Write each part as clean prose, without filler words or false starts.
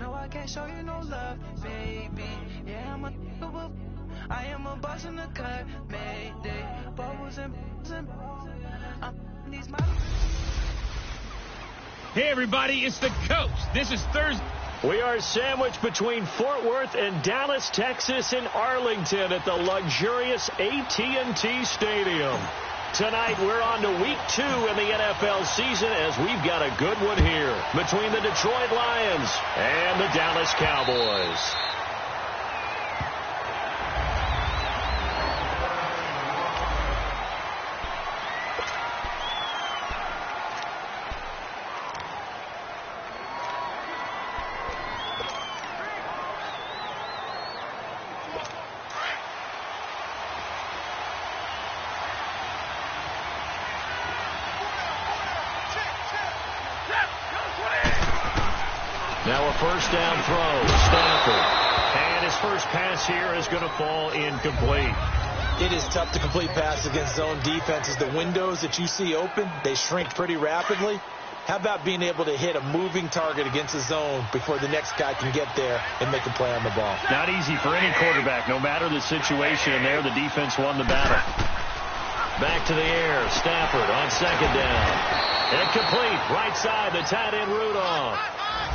No, I can't show you no love, baby. Yeah, I am a boss in the cut, mayday. Bubbles and these models. Hey, everybody, it's the Coach. This is Thursday. We are sandwiched between Fort Worth and Dallas, Texas, and Arlington at the luxurious AT&T Stadium. Tonight, we're on to week 2 in the NFL season as we've got a good one here between the Detroit Lions and the Dallas Cowboys. Now a first down throw, Stafford. And his first pass here is going to fall incomplete. It is tough to complete passes against zone defenses. The windows that you see open, they shrink pretty rapidly. How about being able to hit a moving target against a zone before the next guy can get there and make a play on the ball? Not easy for any quarterback, no matter the situation. And there, the defense won the battle. Back to the air, Stafford on second down. Incomplete, right side, the tight end Rudolph.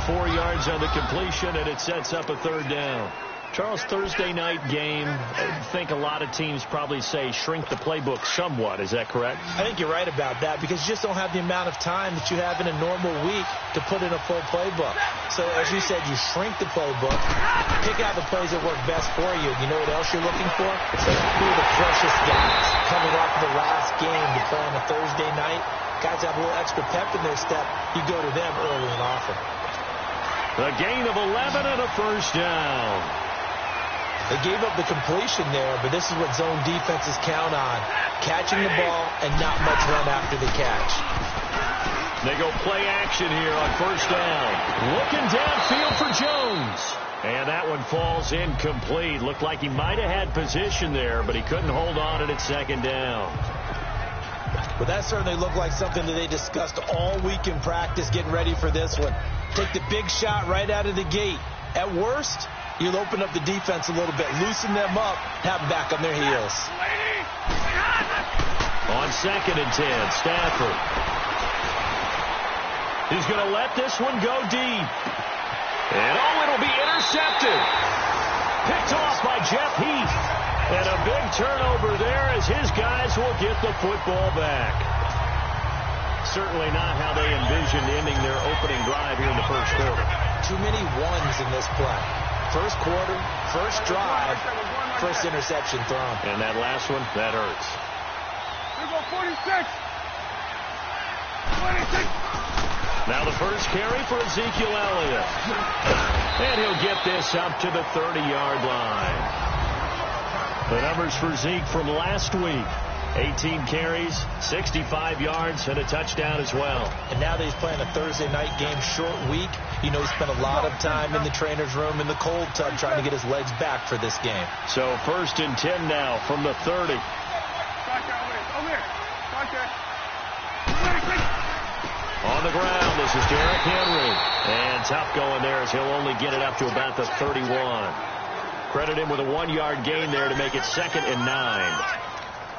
4 yards on the completion, and it sets up a third down. Charles, Thursday night game, I think a lot of teams probably say shrink the playbook somewhat. Is that correct? I think you're right about that because you just don't have the amount of time that you have in a normal week to put in a full playbook. So, as you said, you shrink the playbook, pick out the plays that work best for you. You know what else you're looking for? So who are the freshest guys coming off of the last game to play on a Thursday night? Guys have a little extra pep in their step. You go to them early and often. A gain of 11 and a first down. They gave up the completion there, but this is what zone defenses count on. Catching the ball and not much run after the catch. They go play action here on first down. Looking downfield for Jones. And that one falls incomplete. Looked like he might have had position there, but he couldn't hold on at second down. Well, that certainly looked like something that they discussed all week in practice getting ready for this one. Take the big shot right out of the gate. At worst, you'll open up the defense a little bit, loosen them up, have them back on their heels. On 2nd and 10, Stafford. He's going to let this one go deep. And, it'll be intercepted. Picked off by Jeff Heath. And a big turnover there as his guys will get the football back. Certainly not how they envisioned ending their opening drive here in the first quarter. Too many ones in this play. First quarter, first drive, first interception thrown. And that last one, that hurts. Here go 46. Now the first carry for Ezekiel Elliott. And he'll get this up to the 30-yard line. The numbers for Zeke from last week. 18 carries, 65 yards, and a touchdown as well. And now that he's playing a Thursday night game, short week, you know he spent a lot of time in the trainer's room in the cold tub trying to get his legs back for this game. So 1st and 10 now from the 30. On the ground, this is Derrick Henry. And tough going there as he'll only get it up to about the 31. Credit him with a 1-yard gain there to make it 2nd and 9.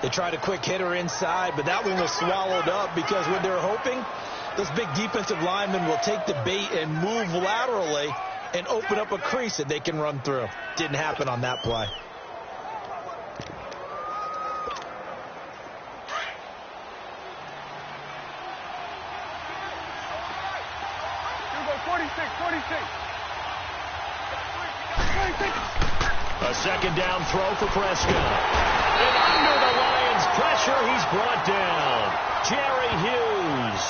They tried a quick hitter inside, but that one was swallowed up because what they were hoping, those big defensive linemen will take the bait and move laterally and open up a crease that they can run through. Didn't happen on that play. Here go 46. A second down throw for Prescott. And under the Lions' pressure, he's brought down. Jerry Hughes.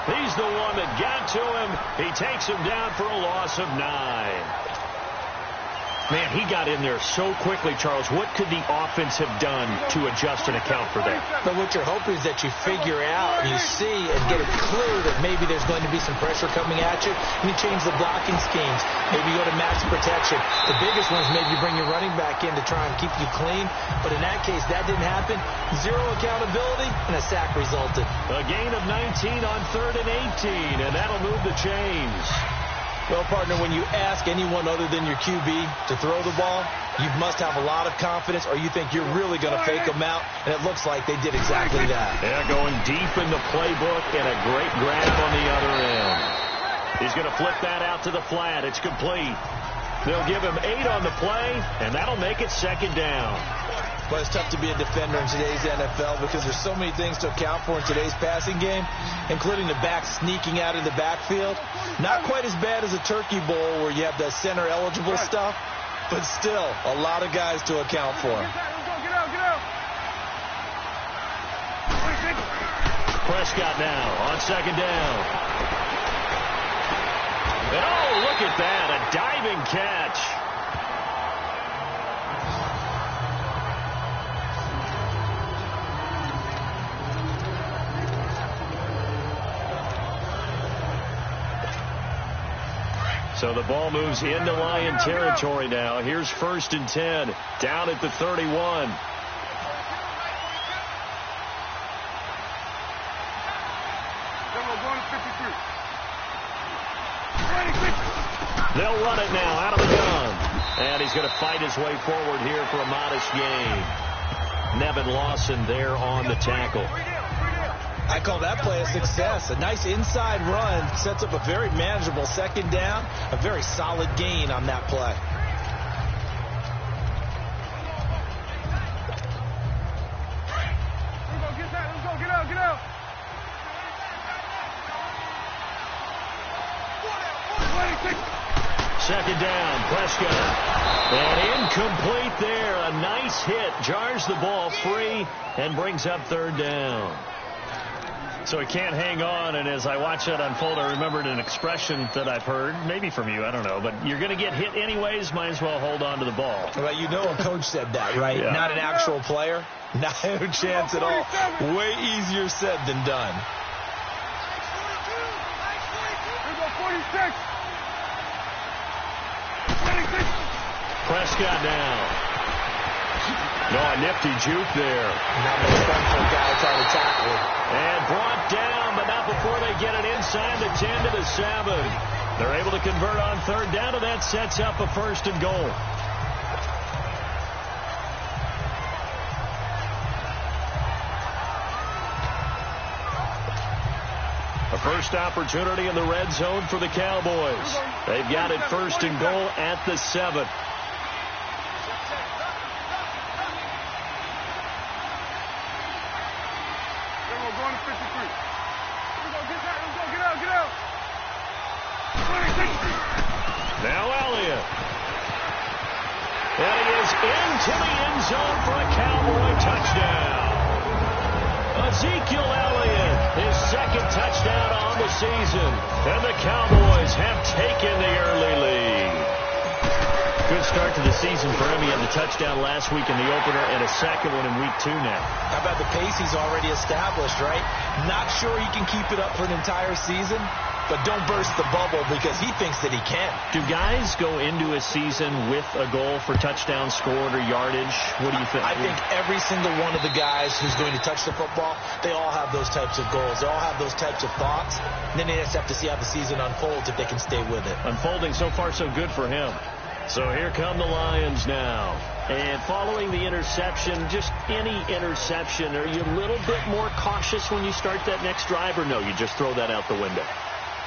He's the one that got to him. He takes him down for a loss of 9. Man, he got in there so quickly, Charles. What could the offense have done to adjust and account for that? But what you're hoping is that you figure out and you see and get a clue that maybe there's going to be some pressure coming at you, and you change the blocking schemes. Maybe you go to max protection. The biggest one is maybe you bring your running back in to try and keep you clean. But in that case, that didn't happen. Zero accountability, and a sack resulted. A gain of 19 on 3rd and 18, and that'll move the chains. Well, partner, when you ask anyone other than your QB to throw the ball, you must have a lot of confidence, or you think you're really going to fake them out, and it looks like they did exactly that. Yeah, going deep in the playbook and a great grab on the other end. He's going to flip that out to the flat. It's complete. They'll give him 8 on the play, and that'll make it second down. Well, it's tough to be a defender in today's NFL because there's so many things to account for in today's passing game, including the back sneaking out in the backfield. Not quite as bad as a turkey bowl where you have the center-eligible stuff, but still a lot of guys to account for. Prescott now on second down. And oh, look at that, a diving catch. So the ball moves into Lion territory now. Here's 1st and 10, down at the 31. They'll run it now out of the gun. And he's going to fight his way forward here for a modest gain. Nevin Lawson there on the tackle. I call that play a success. A nice inside run sets up a very manageable second down. A very solid gain on that play. Let's go, get out. Second down, Prescott. And incomplete there. A nice hit. Jars the ball free and brings up 3rd down. So he can't hang on, and as I watch that unfold, I remembered an expression that I've heard, maybe from you, I don't know, but you're going to get hit anyways, might as well hold on to the ball. Well, you know a coach said that, right? Yeah. Not an actual player. Not a chance at all. Way easier said than done. Here go 46. Prescott now. No, a nifty juke there. Not much fun for a guy trying to tackle him. And brought down, but not before they get it inside the 10 to the 7. They're able to convert on 3rd down, and that sets up a 1st and goal. A first opportunity in the red zone for the Cowboys. They've got it 1st and goal at the 7. Going to 53. Get out. Now Elliott. And he is into the end zone for a Cowboy touchdown. Ezekiel Elliott, his 2nd touchdown on the season. And the Cowboys have taken the early lead. Good start to the season for him. He had the touchdown last week in the opener and a 2nd one in week 2 now. How about the pace he's already established, right? Not sure he can keep it up for an entire season, but don't burst the bubble because he thinks that he can. Do guys go into a season with a goal for touchdown scored or yardage? What do you think? I think every single one of the guys who's going to touch the football, they all have those types of goals. They all have those types of thoughts. And then they just have to see how the season unfolds if they can stay with it. Unfolding so far so good for him. So here come the Lions now. And following the interception, just any interception, are you a little bit more cautious when you start that next drive, or no, you just throw that out the window?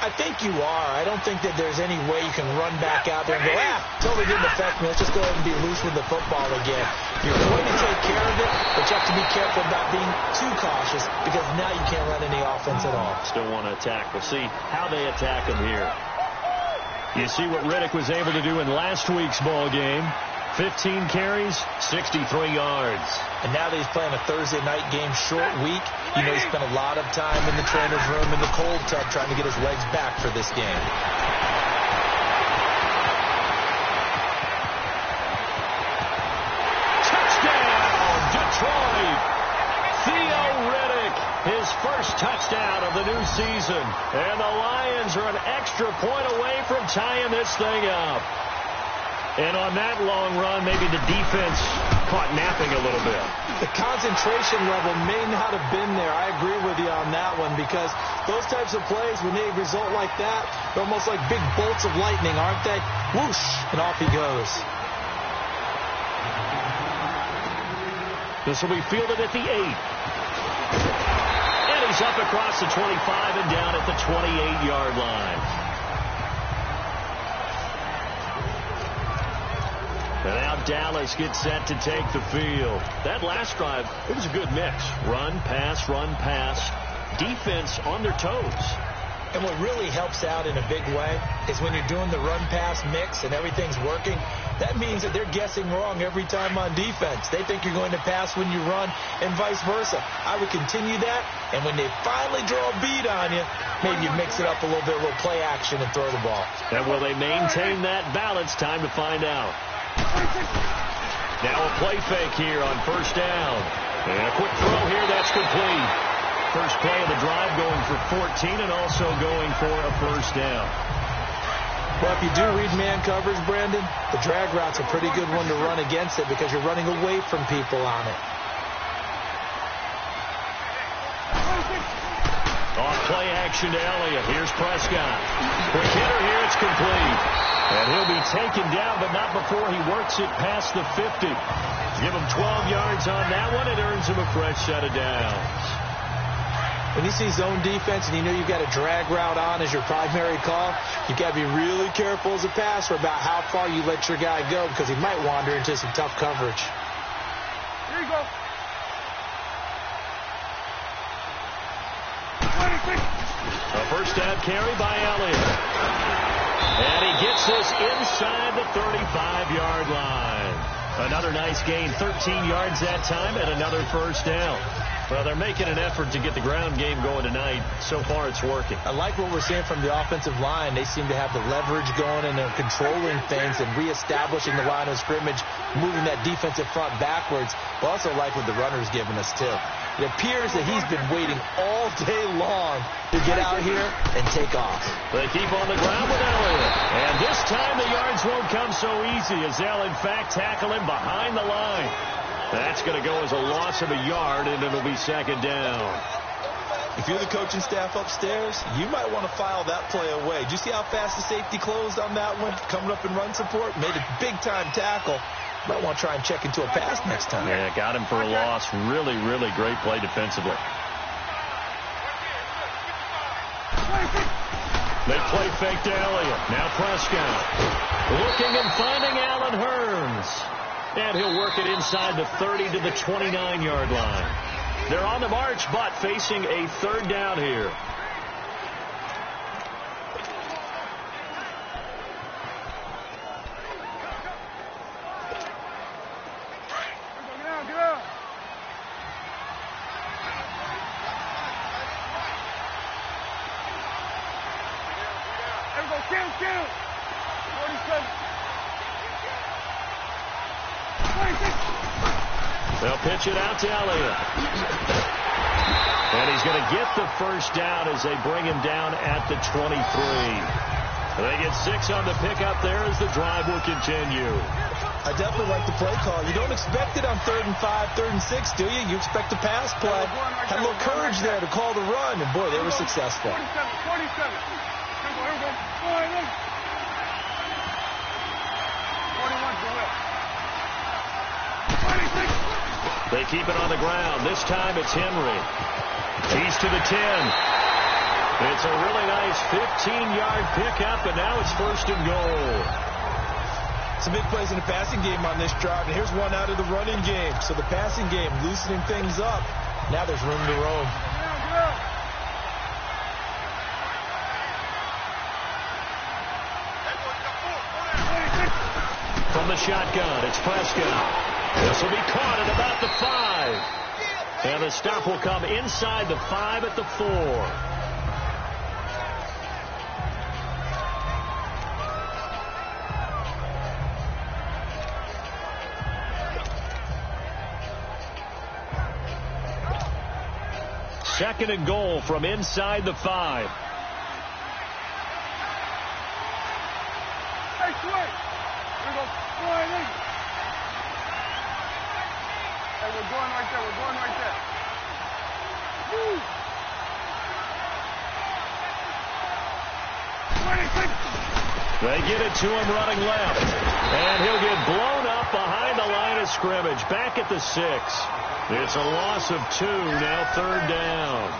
I think you are. I don't think that there's any way you can run back out there and go, totally didn't affect me. Let's just go ahead and be loose with the football again. You're going to take care of it, but you have to be careful about being too cautious because now you can't run any offense at all. Still want to attack. We'll see how they attack him here. You see what Riddick was able to do in last week's ball game. 15 carries, 63 yards. And now that he's playing a Thursday night game, short week, you know he spent a lot of time in the trainer's room in the cold tub trying to get his legs back for this game. Touchdown, Detroit! Theo Riddick, his first touchdown of the new season. And the Lions are an extra point away from tying this thing up. And on that long run, maybe the defense caught napping a little bit. The concentration level may not have been there. I agree with you on that one, because those types of plays, when they result like that, they're almost like big bolts of lightning, aren't they? Whoosh, and off he goes. This will be fielded at the 8. And he's up across the 25 and down at the 28-yard line. And now Dallas gets set to take the field. That last drive, it was a good mix. Run, pass, defense on their toes. And what really helps out in a big way is when you're doing the run-pass mix and everything's working, that means that they're guessing wrong every time on defense. They think you're going to pass when you run and vice versa. I would continue that, and when they finally draw a bead on you, maybe you mix it up a little bit, a little play action, and throw the ball. And will they maintain that balance? Time to find out. Now a play fake here on first down. And a quick throw here, that's complete. First play of the drive, going for 14 and also going for a first down. Well, if you do read man coverage, Brandon, the drag route's a pretty good one to run against it because you're running away from people on it. Off play action to Elliott. Here's Prescott. Quick hitter here, it's complete. And he'll be taken down, but not before he works it past the 50. Give him 12 yards on that one. It earns him a fresh set of downs. When you see zone defense and you know you've got a drag route on as your primary call, you've got to be really careful as a passer about how far you let your guy go because he might wander into some tough coverage. Here you go. A first down carry by Elliott. And he gets this inside the 35-yard line. Another nice gain, 13 yards that time, and another first down. Well, they're making an effort to get the ground game going tonight. So far, it's working. I like what we're seeing from the offensive line. They seem to have the leverage going, and they're controlling things and reestablishing the line of scrimmage, moving that defensive front backwards. But also like what the runner's giving us, too. It appears that he's been waiting all day long to get out here and take off. They keep on the ground with Elliott. And this time, the yards won't come so easy as they'll, in fact, tackle him behind the line. That's going to go as a loss of a yard, and it'll be second down. If you're the coaching staff upstairs, you might want to file that play away. Did you see how fast the safety closed on that one? Coming up in run support, made a big-time tackle. Might want to try and check into a pass next time. Yeah, got him for a loss. Really, really great play defensively. They play fake to Elliott. Now Prescott. Looking and finding Allen Hurns. And he'll work it inside the 30 to the 29-yard line. They're on the march, but facing a third down here. Get out. There we go, kill. 47. They'll pitch it out to Elliott. And he's going to get the first down as they bring him down at the 23. They get 6 on the pickup there as the drive will continue. I definitely like the play call. You don't expect it on 3rd and 5, 3rd and 6, do you? You expect a pass play. Had a little courage there to call the run, and boy, they were successful. 47. Here we go. 41's the whip. They keep it on the ground. This time it's Henry. He's to the 10. It's a really nice 15-yard pickup, and now it's first and goal. Some big plays in the passing game on this drive, and here's one out of the running game. So the passing game loosening things up. Now there's room to roam. From the shotgun, it's Prescott. This will be caught at about the 5. And the stop will come inside the 5 at the 4. Second and goal from inside the 5. Hey, Sway. Here we go. Go ahead, Nick. Hey, we're going right there. We're going right there. Woo. 26. They get it to him running left. And he'll get blown up behind the line of scrimmage. Back at the 6. It's a loss of 2. Now third down.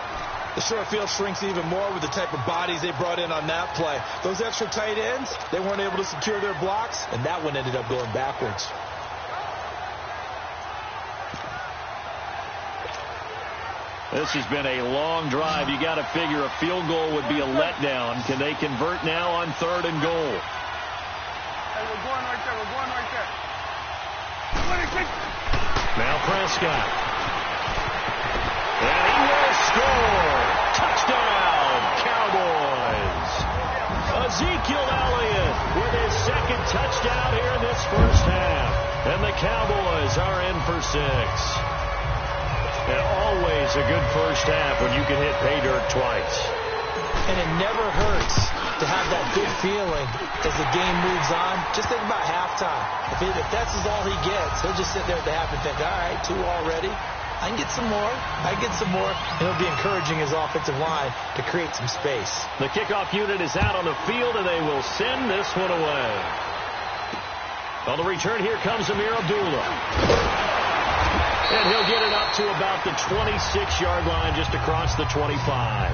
The short field shrinks even more with the type of bodies they brought in on that play. Those extra tight ends, they weren't able to secure their blocks, and that one ended up going backwards. This has been a long drive. You got to figure a field goal would be a letdown. Can they convert now on 3rd and goal? Hey, we're going right there. We're going right there. 26. Now Prescott. And he will score. Touchdown, Cowboys. Ezekiel Elliott with his 2nd touchdown here in this first half. And the Cowboys are in for 6. And always a good first half when you can hit pay dirt twice. And it never hurts to have that good feeling as the game moves on. Just think about halftime. If that's all he gets, he'll just sit there at the half and think, all right, 2 already. I can get some more. I can get some more. And he'll be encouraging his offensive line to create some space. The kickoff unit is out on the field, and they will send this one away. On the return, here comes Amir Abdullah. And he'll get it up to about the 26-yard line, just across the 25.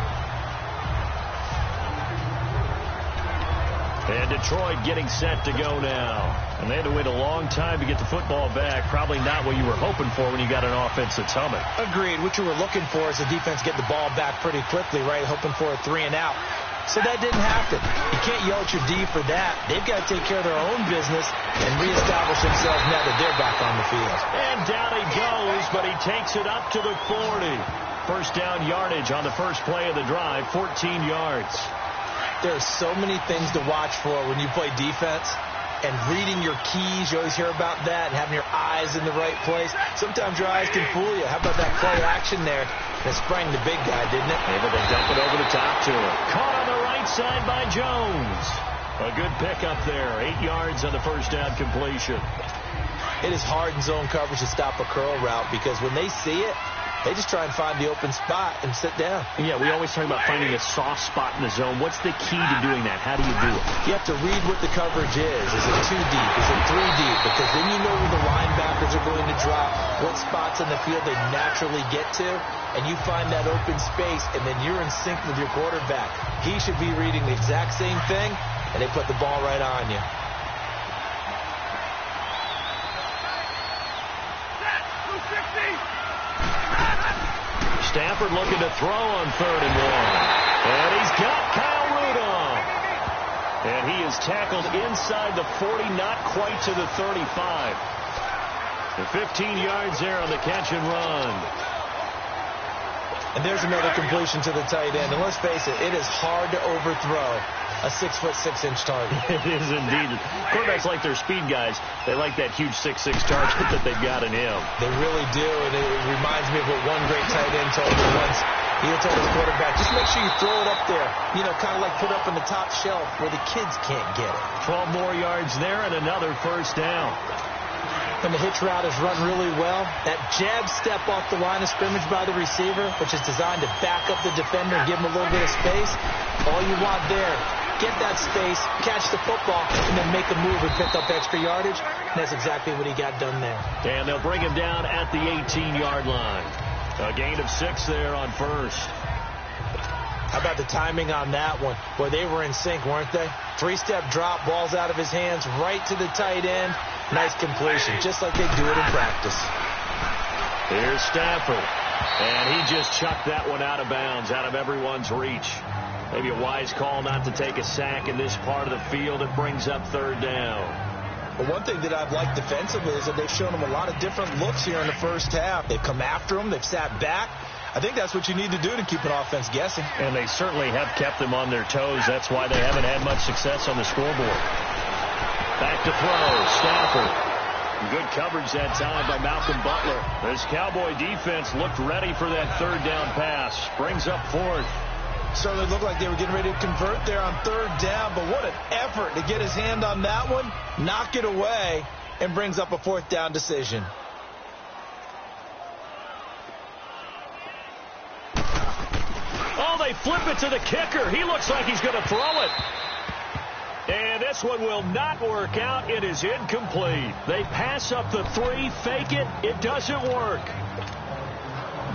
And Detroit getting set to go now. And they had to wait a long time to get the football back. Probably not what you were hoping for when you got an offense that's humming. Agreed. What you were looking for is the defense get the ball back pretty quickly, right? Hoping for a 3 and out. So that didn't happen. You can't yell at your D for that. They've got to take care of their own business and reestablish themselves now that they're back on the field. And down he goes, but he takes it up to the 40. First down yardage on the first play of the drive, 14 yards. There's so many things to watch for when you play defense. And reading your keys, you always hear about that, and having your eyes in the right place. Sometimes your eyes can fool you. How about that play action there? That sprang the big guy, didn't it? Able to dump it over the top to him. Caught on the right side by Jones. A good pickup there. 8 yards on the first down completion. It is hard in zone coverage to stop a curl route because when they see it, they just try and find the open spot and sit down. Yeah, we always talk about finding a soft spot in the zone. What's the key to doing that? How do you do it? You have to read what the coverage is. Is it 2 deep? Is it 3 deep? Because then you know where the linebackers are going to drop, what spots in the field they naturally get to, and you find that open space, and then you're in sync with your quarterback. He should be reading the exact same thing, and they put the ball right on you. Stafford looking to throw on 3rd and 1. And he's got Kyle Rudolph. And he is tackled inside the 40, not quite to the 35. The 15 yards there on the catch and run. And there's another completion to the tight end. And let's face it, it is hard to overthrow a 6'6" target. It is indeed. Quarterbacks like their speed guys. They like that huge 6'6" target that they've got in him. They really do, and it reminds me of what one great tight end told me once. He told his quarterback, just make sure you throw it up there. You know, kind of like put up on the top shelf where the kids can't get it. 12 more yards there and another first down. And the hitch route is run really well. That jab step off the line of scrimmage by the receiver, which is designed to back up the defender and give him a little bit of space. All you want there, get that space, catch the football, and then make a move and pick up extra yardage. And that's exactly what he got done there. And they'll bring him down at the 18-yard line. A gain of 6 there on first. How about the timing on that one? Boy, they were in sync, weren't they? 3-step drop, ball's out of his hands, right to the tight end. Nice completion, just like they do it in practice. Here's Stafford. And he just chucked that one out of bounds, out of everyone's reach. Maybe a wise call not to take a sack in this part of the field. It brings up 3rd down. Well, one thing that I've liked defensively is that they've shown him a lot of different looks here in the first half. They've come after him. They've sat back. I think that's what you need to do to keep an offense guessing. And they certainly have kept them on their toes. That's why they haven't had much success on the scoreboard. Back to throw, Stafford. Good coverage that time by Malcolm Butler. This Cowboy defense looked ready for that 3rd down pass. Brings up 4th. Certainly looked like they were getting ready to convert there on third down, but what an effort to get his hand on that one, knock it away, and brings up a fourth down decision. Oh, they flip it to the kicker. He looks like he's going to throw it. And this one will not work out. It is incomplete. They pass up the 3, fake it. It doesn't work.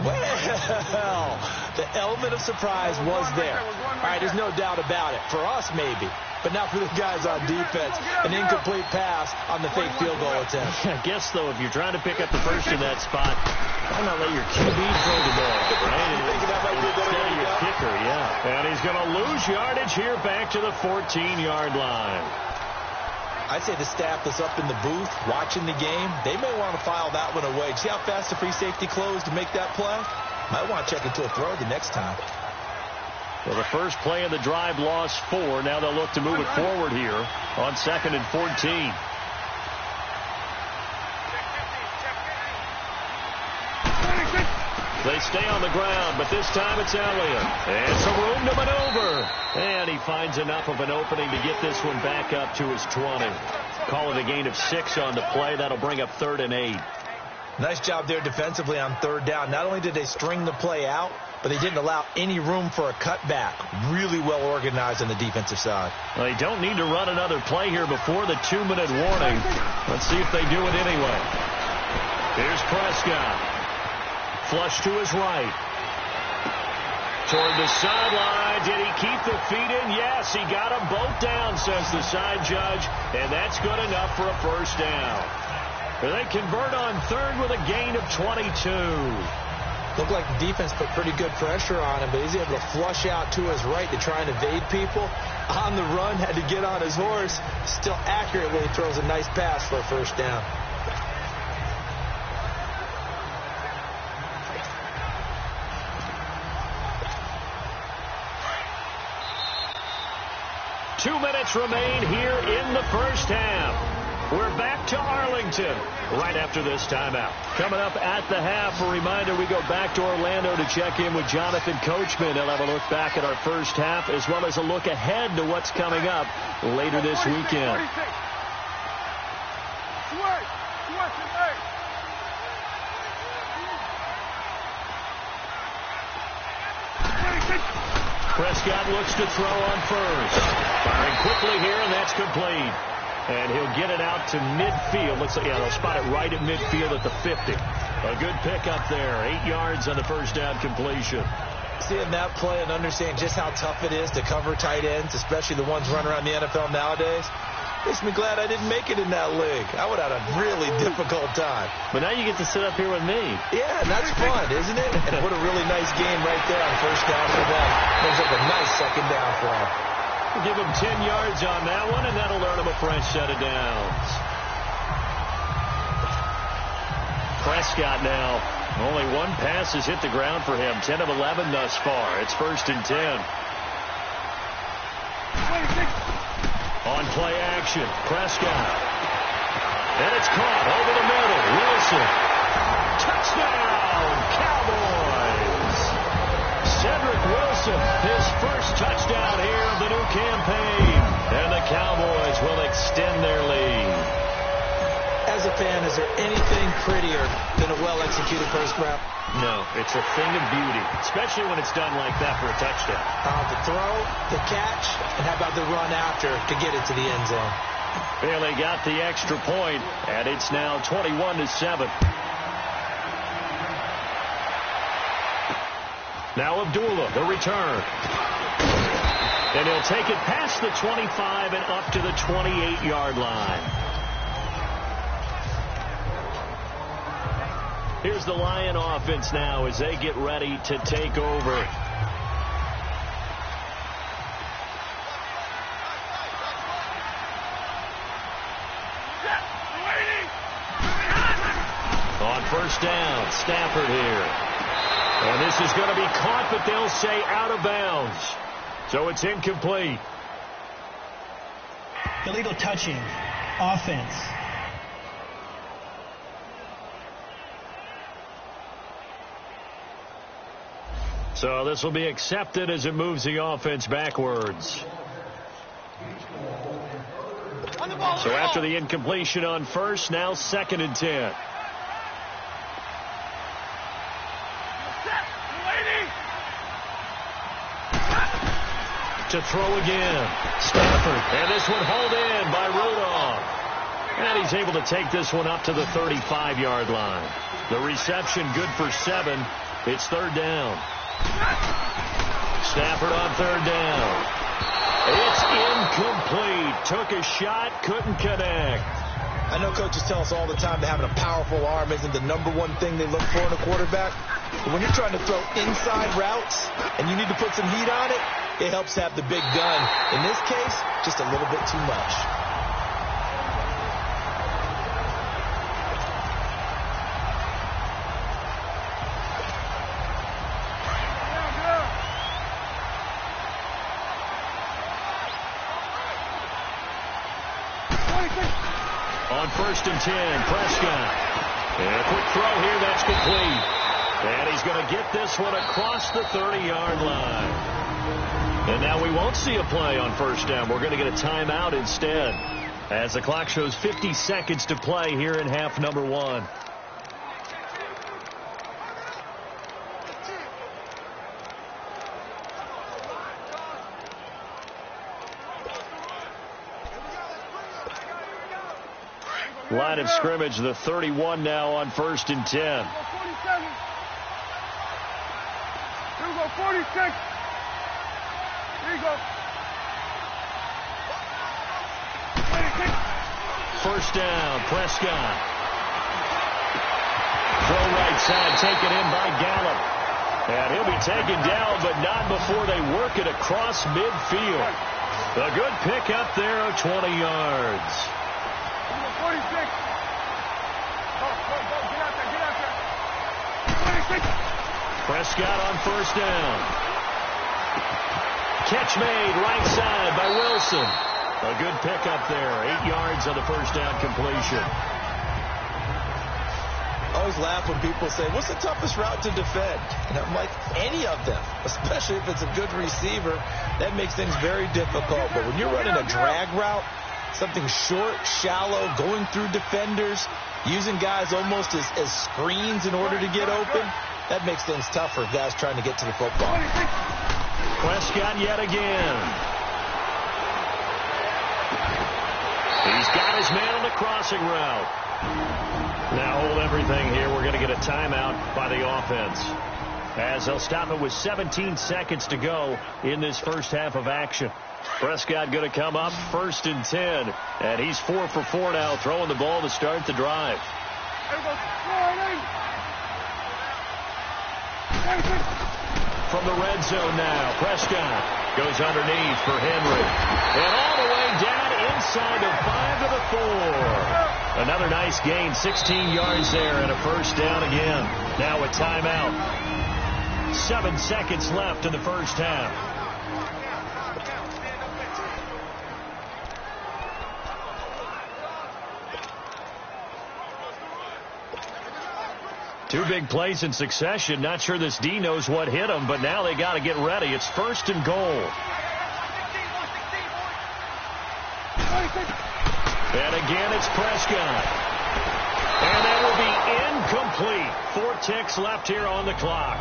Well, the element of surprise was there. All right, there's no doubt about it. For us, maybe. But not for the guys on defense. An incomplete pass on the fake field goal attempt. I guess, though, if you're trying to pick up the first in that spot, why not let your QB throw the ball, right? Instead of your kicker, yeah. And he's going to lose yardage here back to the 14-yard line. I'd say the staff that's up in the booth watching the game, they may want to file that one away. See how fast the free safety closed to make that play? Might want to check into a throw the next time. Well, the first play of the drive lost 4. Now they'll look to move it forward here on 2nd and 14. They stay on the ground, but this time it's Elliott. And some room to maneuver. And he finds enough of an opening to get this one back up to his 20. Call it a gain of 6 on the play. That'll bring up 3rd and 8. Nice job there defensively on third down. Not only did they string the play out, but they didn't allow any room for a cutback. Really well organized on the defensive side. Well, they don't need to run another play here before the 2-minute warning. Let's see if they do it anyway. Here's Prescott. Flush to his right. Toward the sideline. Did he keep the feet in? Yes, he got them both down, says the side judge. And that's good enough for a first down. They convert on 3rd with a gain of 22. Looked like the defense put pretty good pressure on him, but he's able to flush out to his right to try and evade people. On the run, had to get on his horse. Still accurately throws a nice pass for a first down. Two minutes remain here in the first half. We're back to Arlington right after this timeout. Coming up at the half, a reminder, we go back to Orlando to check in with Jonathan Coachman. He'll have a look back at our first half as well as a look ahead to what's coming up later this weekend. Prescott looks to throw on first. Firing quickly here, and that's complete. And he'll get it out to midfield. Looks like, yeah, they'll spot it right at midfield at the 50. A good pickup there. 8 yards on the first down completion. Seeing that play and understanding just how tough it is to cover tight ends, especially the ones running around the NFL nowadays, makes me glad I didn't make it in that league. I would have had a really difficult time. But now you get to sit up here with me. Yeah, and that's fun, isn't it? And what a really nice game right there on first down for them. Brings up a nice second down for them. We'll give them 10 yards on that one, and that'll earn them a fresh set of downs. Prescott now. Only one pass has hit the ground for him. 10 of 11 thus far. It's 1st and 10. On play action, Prescott. And it's caught over the middle. Wilson. Touchdown, Cowboys. Cedric Wilson, his first touchdown here of the new campaign. And the Cowboys will extend their lead. As a fan, is there anything prettier than a well-executed first round? No, it's a thing of beauty, especially when it's done like that for a touchdown. The throw, the catch, and how about the run after to get it to the end zone? Barely got the extra point, and it's now 21-7. Now Abdullah, the return. And he'll take it past the 25 and up to the 28-yard line. Here's the Lion offense now as they get ready to take over. On first down, Stafford here. And this is going to be caught, but they'll say out of bounds. So it's incomplete. Illegal touching. Offense. So this will be accepted as it moves the offense backwards. So after the incompletion on first, now 2nd and 10. To throw again. Stafford. And this one hauled in by Rudolph. And he's able to take this one up to the 35-yard line. The reception good for 7. It's 3rd down. Stafford on 3rd down. It's incomplete. Took a shot, couldn't connect. I know coaches tell us all the time that having a powerful arm isn't the #1 thing they look for in a quarterback. But when you're trying to throw inside routes and you need to put some heat on it, it helps to have the big gun. In this case, just a little bit too much. On 1st and 10, Prescott. And a quick throw here, that's complete. And he's going to get this one across the 30-yard line. And now we won't see a play on 1st down. We're going to get a timeout instead, as the clock shows 50 seconds to play here in half number 1. Line of scrimmage, the 31 now on 1st and 10. Here we go, 46. Here you go. 26. 1st down, Prescott. Throw right side, taken in by Gallup. And he'll be taken down, but not before they work it across midfield. A good pickup there of 20 yards. 46. Go, get out there. 26. Prescott on 1st down. Catch made right side by Wilson. A good pickup there. 8 yards on the 1st down completion. I always laugh when people say, what's the toughest route to defend? And I'm like, any of them, especially if it's a good receiver. That makes things very difficult. But when you're running a drag route, something short, shallow, going through defenders, using guys almost as screens in order to get open, that makes things tougher for guys trying to get to the football. Prescott yet again. He's got his man on the crossing route. Now hold everything here. We're going to get a timeout by the offense, as they'll stop it with 17 seconds to go in this first half of action. Prescott going to come up 1st and 10, and he's 4 for 4 now, throwing the ball to start the drive. From the red zone now, Prescott goes underneath for Henry, and all the way down inside the 5 to the 4. Another nice gain, 16 yards there, and a 1st down again. Now a timeout. 7 seconds left in the first half. Two big plays in succession. Not sure this D knows what hit him, but now they got to get ready. It's 1st and goal. And again, it's Prescott. And that will be incomplete. 4 ticks left here on the clock.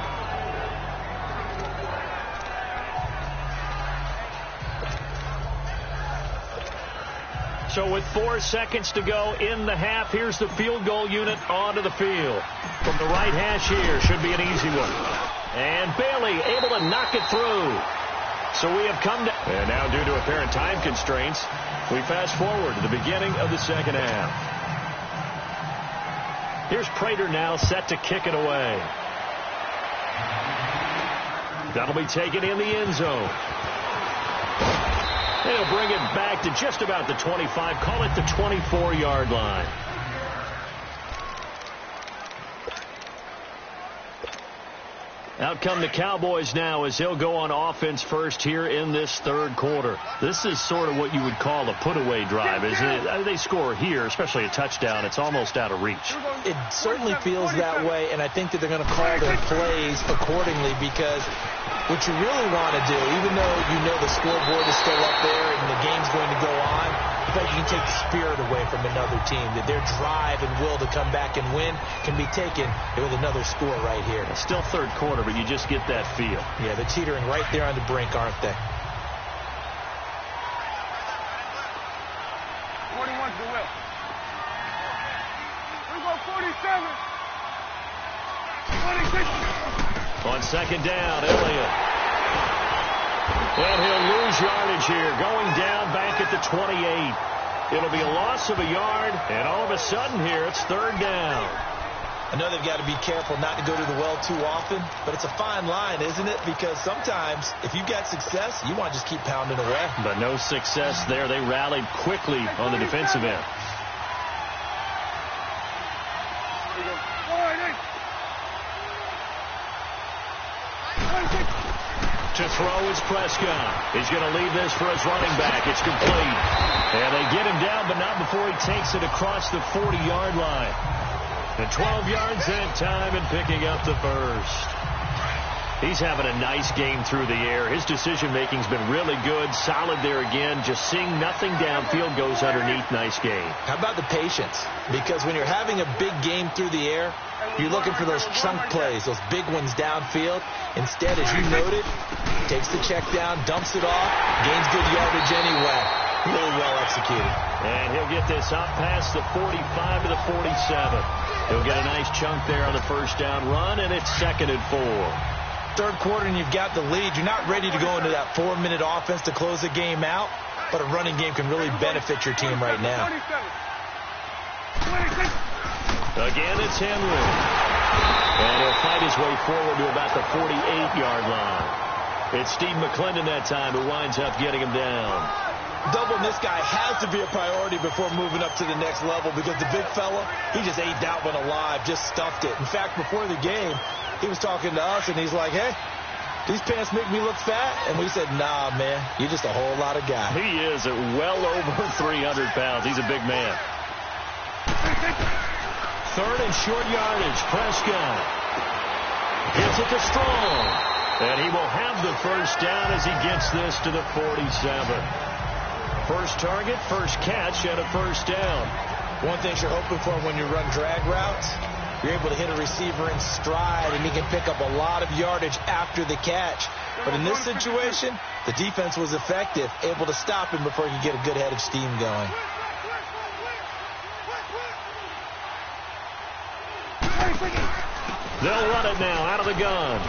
So with 4 seconds to go in the half, here's the field goal unit onto the field. From the right hash here, should be an easy one. And Bailey able to knock it through. So we have come to... And now due to apparent time constraints, we fast forward to the beginning of the second half. Here's Prater now set to kick it away. That'll be taken in the end zone. They'll bring it back to just about the 25. Call it the 24-yard line. Out come the Cowboys now as they'll go on offense first here in this third quarter. This is sort of what you would call a put-away drive, isn't it? They score here, especially a touchdown. It's almost out of reach. It certainly feels that way, and I think that they're going to call their plays accordingly because what you really want to do, even though you know the scoreboard is still up there and the game's going to go on, but you can take the spirit away from another team, that their drive and will to come back and win can be taken with another score right here. It's still third quarter, but you just get that feel. Yeah, they're teetering right there on the brink, aren't they? 41 to the will. We go 47. 26. On second down, Elliott. And he'll lose yardage here, going down back at the 28. It'll be a loss of a yard, and all of a sudden here, it's third down. I know they've got to be careful not to go to the well too often, but it's a fine line, isn't it? Because sometimes, if you've got success, you want to just keep pounding away. But no success there. They rallied quickly on the defensive end. To throw is Prescott. He's going to leave this for his running back. It's complete. And they get him down, but not before he takes it across the 40-yard line. And 12 yards that time and picking up the first. He's having a nice game through the air. His decision-making's been really good. Solid there again. Just seeing nothing downfield, goes underneath. Nice game. How about the patience? Because when you're having a big game through the air, you're looking for those chunk plays, those big ones downfield. Instead, as you noted, takes the check down, dumps it off, gains good yardage anyway. Really well executed. And he'll get this up past the 45 to the 47. He'll get a nice chunk there on the first down run, and it's 2nd and 4. Third quarter and you've got the lead. You're not ready to go into that 4-minute offense to close the game out, but a running game can really benefit your team right now. Again, it's Henry. And he'll fight his way forward to about the 48-yard line. It's Steve McClendon that time who winds up getting him down. Doubling this guy has to be a priority before moving up to the next level because the big fella, he just ate that one alive, just stuffed it. In fact, before the game, he was talking to us, and he's like, hey, these pants make me look fat? And we said, nah, man, you're just a whole lot of guy. He is at well over 300 pounds. He's a big man. Third and short yardage. Prescott gives it to Strong. And he will have the first down as he gets this to the 47. First target, first catch, and a first down. One thing you're hoping for when you run drag routes, you're able to hit a receiver in stride, and he can pick up a lot of yardage after the catch. But in this situation, the defense was effective, able to stop him before he could get a good head of steam going. They'll run it now out of the gun.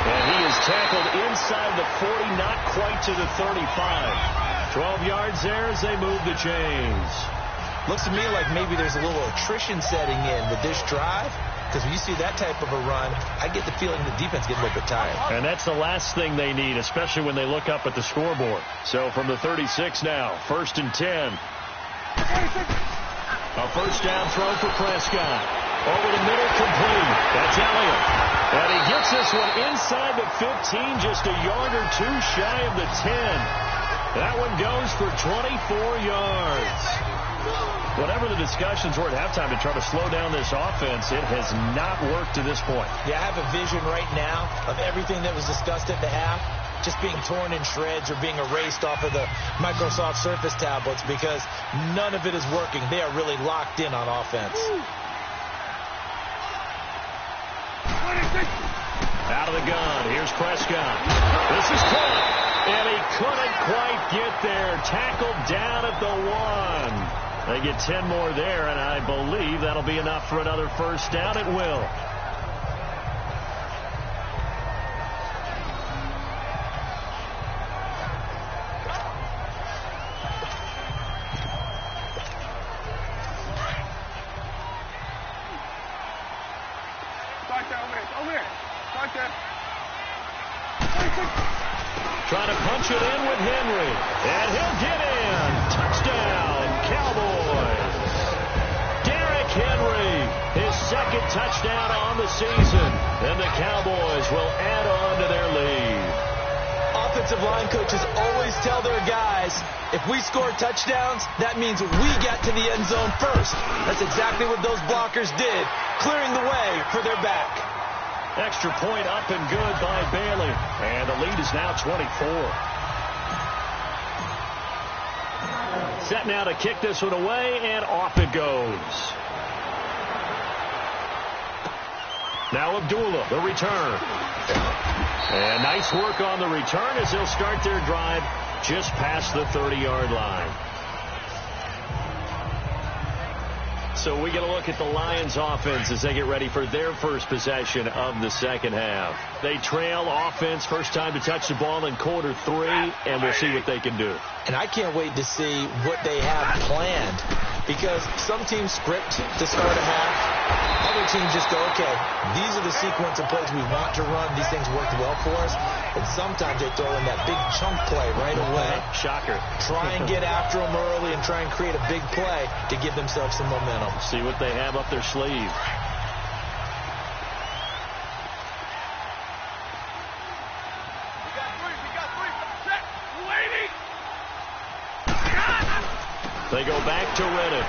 And he is tackled inside the 40, not quite to the 35. 12 yards there as they move the chains. Looks to me like maybe there's a little attrition setting in with this drive, because when you see that type of a run, I get the feeling the defense gets a little bit tired. And that's the last thing they need, especially when they look up at the scoreboard. So from the 36 now, 1st and 10. A first down throw for Prescott. Over the middle, complete. That's Elliott. And he gets this one inside the 15, just a yard or two shy of the 10. That one goes for 24 yards. Whatever the discussions were at halftime to try to slow down this offense, it has not worked to this point. Yeah, I have a vision right now of everything that was discussed at the half just being torn in shreds or being erased off of the Microsoft Surface tablets because none of it is working. They are really locked in on offense. Out of the gun. Here's Prescott. This is caught. And he couldn't quite get there. Tackled down at the 1. They get 10 more there, and I believe that'll be enough for another first down. It will. Trying to punch it in with Henry. And he'll get in. Touchdown, Cowboys. Derrick Henry, his 2nd touchdown on the season, and the Cowboys will add on to their lead. Offensive line coaches always tell their guys, if we score touchdowns, that means we get to the end zone first. That's exactly what those blockers did, clearing the way for their back. Extra point up and good by Bailey, and the lead is now 24. Set now to kick this one away, and off it goes. Now Abdullah, the return. And nice work on the return as they'll start their drive just past the 30-yard line. So we get a look at the Lions offense as they get ready for their first possession of the second half. They trail offense, first time to touch the ball in quarter 3, and we'll see what they can do. And I can't wait to see what they have planned, because some teams script to start a half. Other teams just go, okay, these are the sequence of plays we want to run. These things worked well for us. And sometimes they throw in that big chunk play right away. Shocker. Try and get after them early and try and create a big play to give themselves some momentum. See what they have up their sleeve. They go back to Reddick.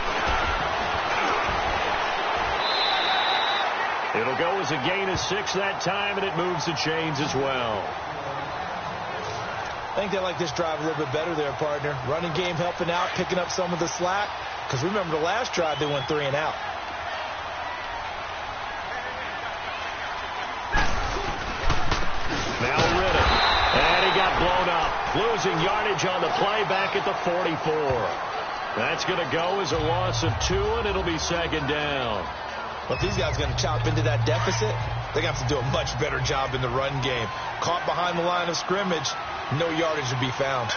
It'll go as a gain of 6 that time, and it moves the chains as well. I think they like this drive a little bit better there, partner. Running game helping out, picking up some of the slack. Because remember, the last drive they went 3 and out. Now Reddick. And he got blown up. Losing yardage on the play back at the 44. That's going to go as a loss of 2, and it'll be second down. But these guys are going to chop into that deficit. They're going to have to do a much better job in the run game. Caught behind the line of scrimmage, no yardage to be found.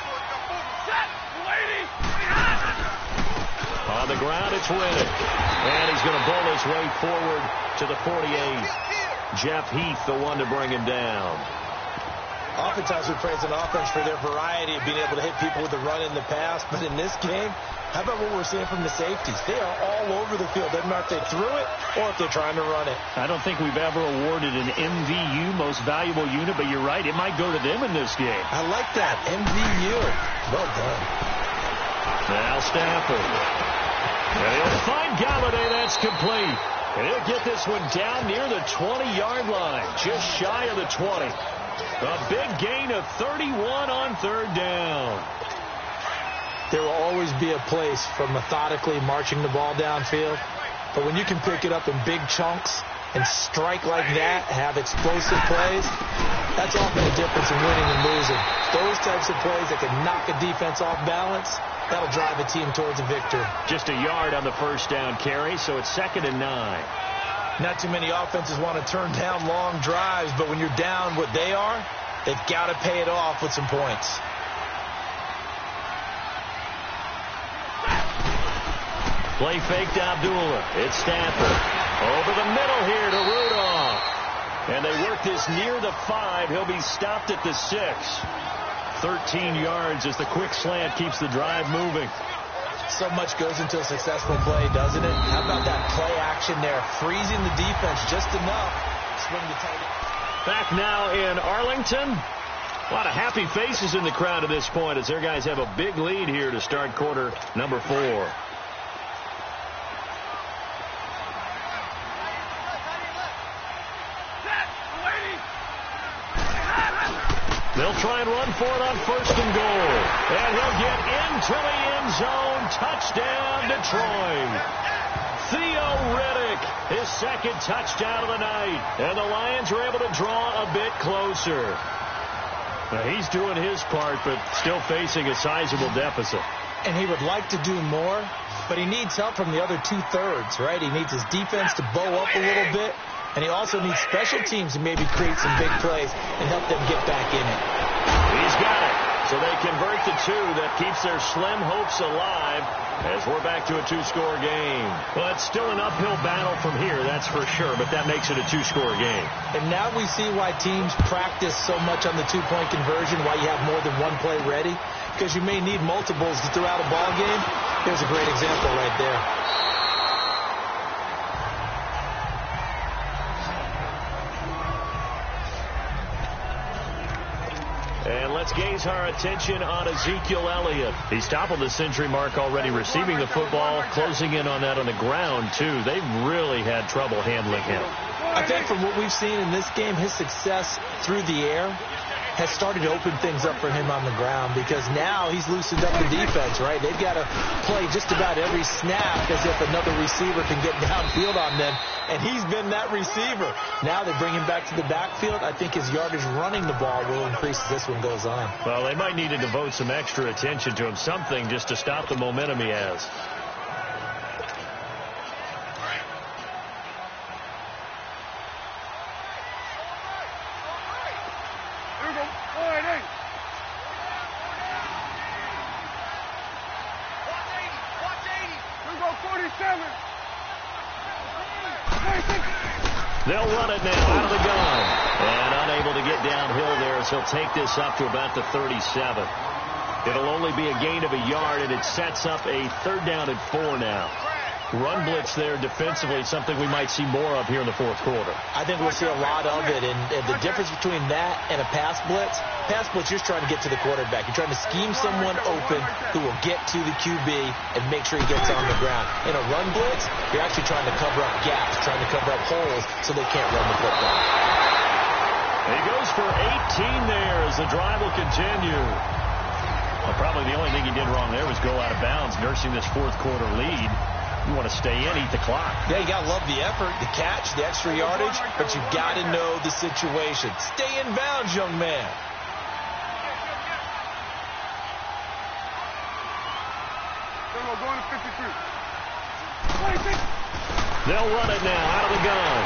On the ground, it's Reddick. And he's going to bowl his way forward to the 48. Jeff Heath, the one to bring him down. Oftentimes we praise an offense for their variety of being able to hit people with the run in the pass. But in this game, how about what we're seeing from the safeties? They are all over the field. Doesn't matter if they threw it or if they're trying to run it. I don't think we've ever awarded an MVU, most valuable unit, but you're right. It might go to them in this game. I like that. MVU. Well done. Now Stafford. And he'll find Galladay. That's complete. And he'll get this one down near the 20-yard line, just shy of the 20. A big gain of 31 on third down. There will always be a place for methodically marching the ball downfield. But when you can pick it up in big chunks and strike like that, have explosive plays, that's often the difference in winning and losing. Those types of plays that can knock a defense off balance, that'll drive a team towards a victory. Just a yard on the first down carry, so it's 2nd and 9. Not too many offenses want to turn down long drives, but when you're down what they are, they've got to pay it off with some points. Play fake to Abdullah. It's Stafford. Over the middle here to Rudolph. And they work this near the 5. He'll be stopped at the 6. 13 yards as the quick slant keeps the drive moving. So much goes into a successful play, doesn't it? How about that play action there? Freezing the defense just enough. Swing the target. Back now in Arlington. A lot of happy faces in the crowd at this point as their guys have a big lead here to start quarter number 4. They'll try and run for it on 1st and goal. And he'll get into the end zone. Touchdown, Detroit. Theo Riddick, his 2nd touchdown of the night. And the Lions are able to draw a bit closer. Now, he's doing his part, but still facing a sizable deficit. And he would like to do more, but he needs help from the other 2/3, right? He needs his defense to bow up a little bit. And he also needs special teams to maybe create some big plays and help them get back in it. He's got it. So they convert the 2. That keeps their slim hopes alive as we're back to a 2-score game. Well, it's still an uphill battle from here, that's for sure, but that makes it a 2-score game. And now we see why teams practice so much on the 2-point conversion, why you have more than one play ready, because you may need multiples throughout a ball game. Here's a great example right there. let's gaze our attention on Ezekiel Elliott. He's toppled the century mark already receiving the football, closing in on that on the ground, too. They've really had trouble handling him. I think from what we've seen in this game, his success through the air has started to open things up for him on the ground, because now he's loosened up the defense, right? They've got to play just about every snap as if another receiver can get downfield on them, and he's been that receiver. Now they bring him back to the backfield. I think his yardage running the ball will increase as this one goes on. Well, they might need to devote some extra attention to him, something just to stop the momentum he has. They'll run it now out of the gun. And unable to get downhill there, as he'll take this up to about the 37. It'll only be a gain of a yard, and it sets up a 3rd down and 4 now. Run blitz there defensively, something we might see more of here in the 4th quarter. I think we'll see a lot of it, and the difference between that and a pass blitz, you're trying to get to the quarterback. You're trying to scheme someone open who will get to the QB and make sure he gets on the ground. In a run blitz, you're actually trying to cover up gaps, trying to cover up holes so they can't run the football. He goes for 18 there as the drive will continue. Well, probably the only thing he did wrong there was go out of bounds, nursing this 4th quarter lead. You want to stay in, eat the clock. Yeah, you got to love the effort, the catch, the extra yardage, but you got to know the situation. Stay in bounds, young man. Going to 53. They'll run it now out of the gun.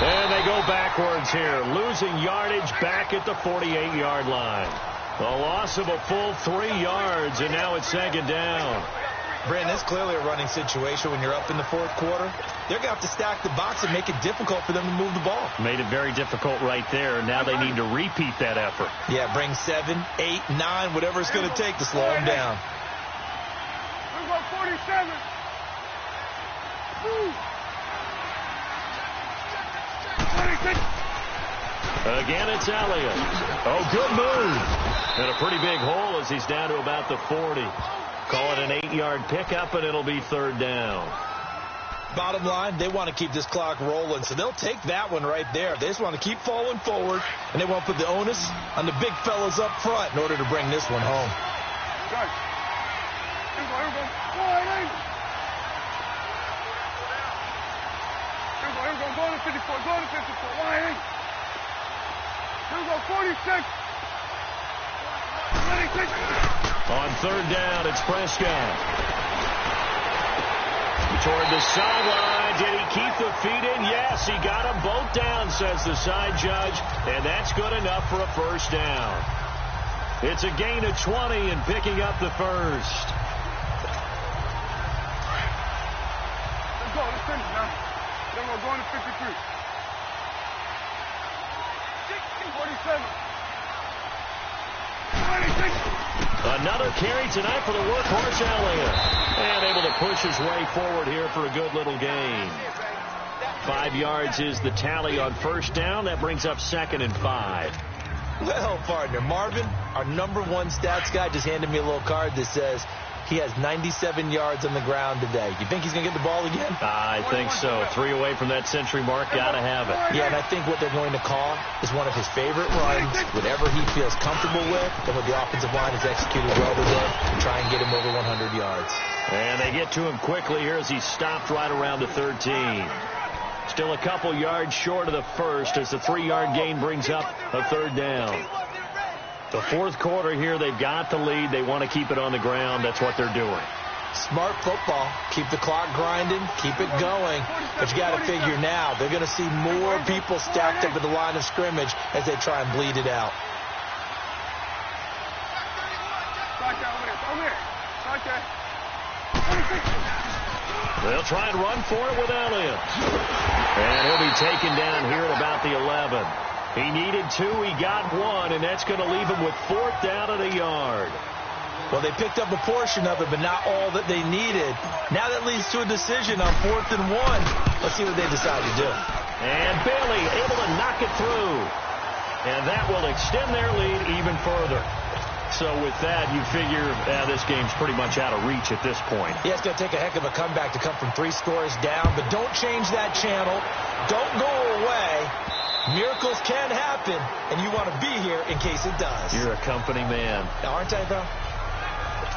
And they go backwards here, losing yardage back at the 48-yard line. A loss of a full 3 yards, and now it's 2nd down. Brandon, that's clearly a running situation when you're up in the 4th quarter. They're going to have to stack the box and make it difficult for them to move the ball. Made it very difficult right there. Now they need to repeat that effort. Yeah, bring 7, 8, 9, whatever it's going to take to slow them down. 47. Again, it's Elliott. Oh, good move. And a pretty big hole as he's down to about the 40. Call it an 8-yard pickup, and it'll be 3rd down. Bottom line, they want to keep this clock rolling, so they'll take that one right there. They just want to keep falling forward, and they want to put the onus on the big fellas up front in order to bring this one home. Here we go. Going to 54. Going to 54. Wide. Here we go. 46. 26. On 3rd down, it's Prescott. Toward the sideline. Did he keep the feet in? Yes, he got them both down, says the side judge, and that's good enough for a 1st down. It's a gain of 20 and picking up the 1st. Let's go. Let's finish now. Then we're going to 53. 47. 26. Another carry tonight for the workhorse Elliott. And able to push his way forward here for a good little gain. 5 yards is the tally on 1st down. That brings up 2nd and 5. Well, partner, Marvin, our #1 stats guy, just handed me a little card that says he has 97 yards on the ground today. You think he's going to get the ball again? I think so. 3 away from that century mark. Got to have it. Yeah, and I think what they're going to call is one of his favorite runs, whatever he feels comfortable with, and what the offensive line has executed well today, to try and get him over 100 yards. And they get to him quickly here as he stopped right around the 13. Still a couple yards short of the 1st as the 3-yard gain brings up a 3rd down. The 4th quarter here, they've got the lead. They want to keep it on the ground. That's what they're doing. Smart football. Keep the clock grinding. Keep it going. But you got to figure now, they're going to see more people stacked up at the line of scrimmage as they try and bleed it out. They'll try and run for it with Elliott. And he'll be taken down here at about the 11. He needed 2, he got 1, and that's going to leave him with 4th down at a yard. Well, they picked up a portion of it, but not all that they needed. Now that leads to a decision on 4th and 1. Let's see what they decide to do. And Bailey able to knock it through. And that will extend their lead even further. So with that, you figure this game's pretty much out of reach at this point. Yeah, it's going to take a heck of a comeback to come from 3 scores down, but don't change that channel. Don't go away. Miracles can happen, and you want to be here in case it does. You're a company man. Aren't I, bro?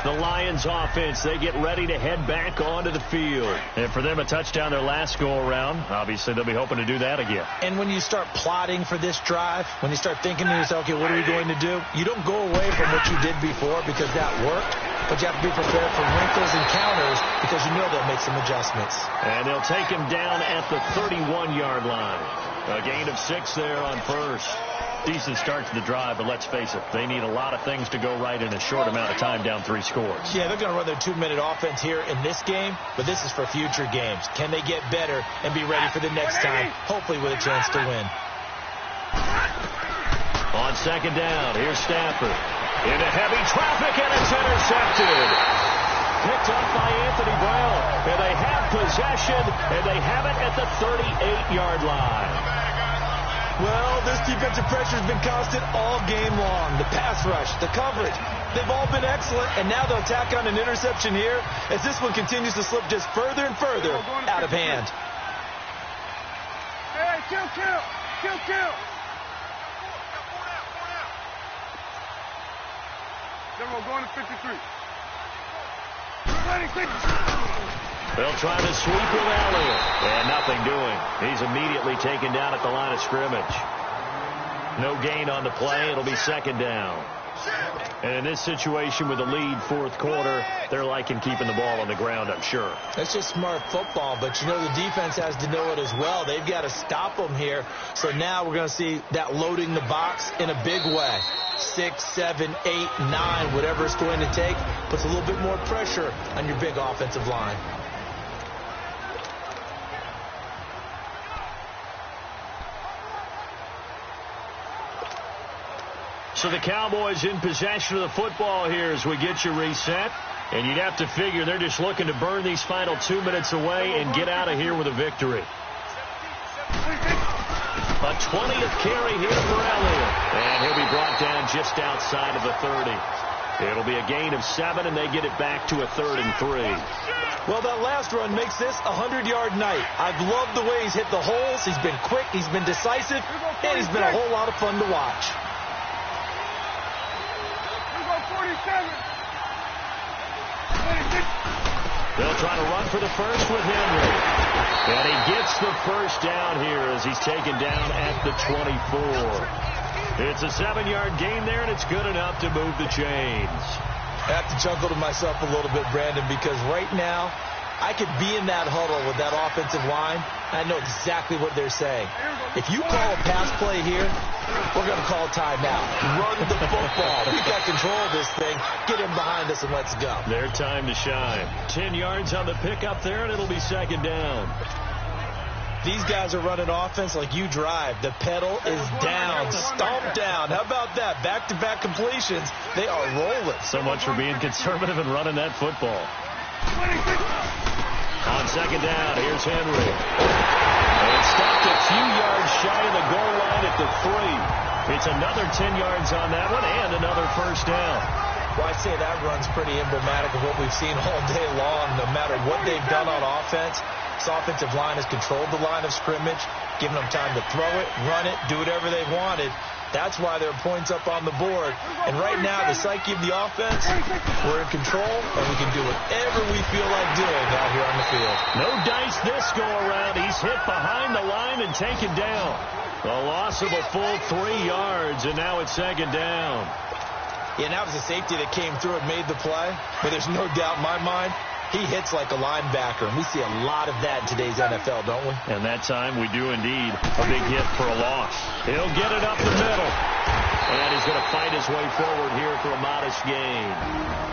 The Lions offense, they get ready to head back onto the field. And for them, a touchdown their last go-around. Obviously, they'll be hoping to do that again. And when you start plotting for this drive, when you start thinking to yourself, okay, what are we going to do? You don't go away from what you did before because that worked, but you have to be prepared for wrinkles and counters because you know they'll make some adjustments. And they'll take him down at the 31-yard line. A gain of 6 there on first. Decent start to the drive, but let's face it, they need a lot of things to go right in a short amount of time down 3 scores. Yeah, they're going to run their 2-minute offense here in this game, but this is for future games. Can they get better and be ready for the next time, hopefully with a chance to win? On second down, here's Stafford. Into heavy traffic, and it's intercepted. Picked up by Anthony Brown. And they have possession, and they have it at the 38-yard line. Well, this defensive pressure has been constant all game long. The pass rush, the coverage, they've all been excellent, and now they'll tack on an interception here as this one continues to slip just further and further out of hand. Hey, kill. Then we're going to 53. 26. They'll try to sweep with Elliott. And nothing doing. He's immediately taken down at the line of scrimmage. No gain on the play. It'll be second down. And in this situation with the lead, fourth quarter, they're liking keeping the ball on the ground, I'm sure. That's just smart football, but you know the defense has to know it as well. They've got to stop them here. So now we're going to see that loading the box in a big way. 6, 7, 8, 9, whatever it's going to take, puts a little bit more pressure on your big offensive line. So the Cowboys in possession of the football here as we get you reset. And you'd have to figure they're just looking to burn these final 2 minutes away and get out of here with a victory. A 20th carry here for Elliott. And he'll be brought down just outside of the 30. It'll be a gain of 7, and they get it back to a 3rd and 3. Well, that last run makes this a 100-yard night. I've loved the way he's hit the holes. He's been quick, he's been decisive, and he's been a whole lot of fun to watch. 47. They'll try to run for the first with Henry. And he gets the first down here as he's taken down at the 24. It's a 7-yard gain there, and it's good enough to move the chains. I have to chuckle to myself a little bit, Brandon, because right now I could be in that huddle with that offensive line. I know exactly what they're saying. If you call a pass play here, we're going to call timeout. Run the football. We've got control of this thing. Get him behind us and let's go. Their time to shine. 10 yards on the pickup there, and it'll be second down. These guys are running offense like you drive. The pedal is down, stomped down. How about that? Back-to-back completions. They are rolling. So much for being conservative and running that football. On second down, here's Henry. And it's stopped a few yards shy of the goal line at the 3. It's another 10 yards on that one and another first down. Well, I'd say that run's pretty emblematic of what we've seen all day long. No matter what they've done on offense, this offensive line has controlled the line of scrimmage, given them time to throw it, run it, do whatever they wanted. That's why there are points up on the board. And right now, the psyche of the offense, we're in control, and we can do whatever we feel like doing out here on the field. No dice this go-around. He's hit behind the line and taken down. A loss of a full 3 yards, and now it's second down. Yeah, that was a safety that came through and made the play. But there's no doubt in my mind, he hits like a linebacker, and we see a lot of that in today's NFL, don't we? And that time we do indeed. A big hit for a loss. He'll get it up the middle. And he's going to fight his way forward here for a modest gain.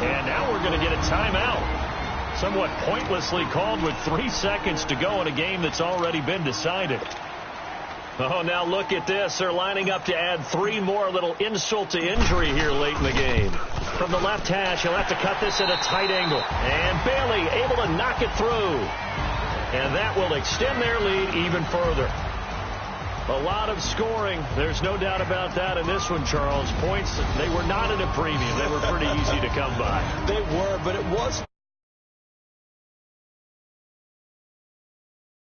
And now we're going to get a timeout. Somewhat pointlessly called with 3 seconds to go in a game that's already been decided. Oh, now look at this. They're lining up to add 3 more, little insult to injury here late in the game. From the left hash, he'll have to cut this at a tight angle. And Bailey able to knock it through. And that will extend their lead even further. A lot of scoring. There's no doubt about that in this one, Charles. Points, they were not at a premium. They were pretty easy to come by. They were, but it was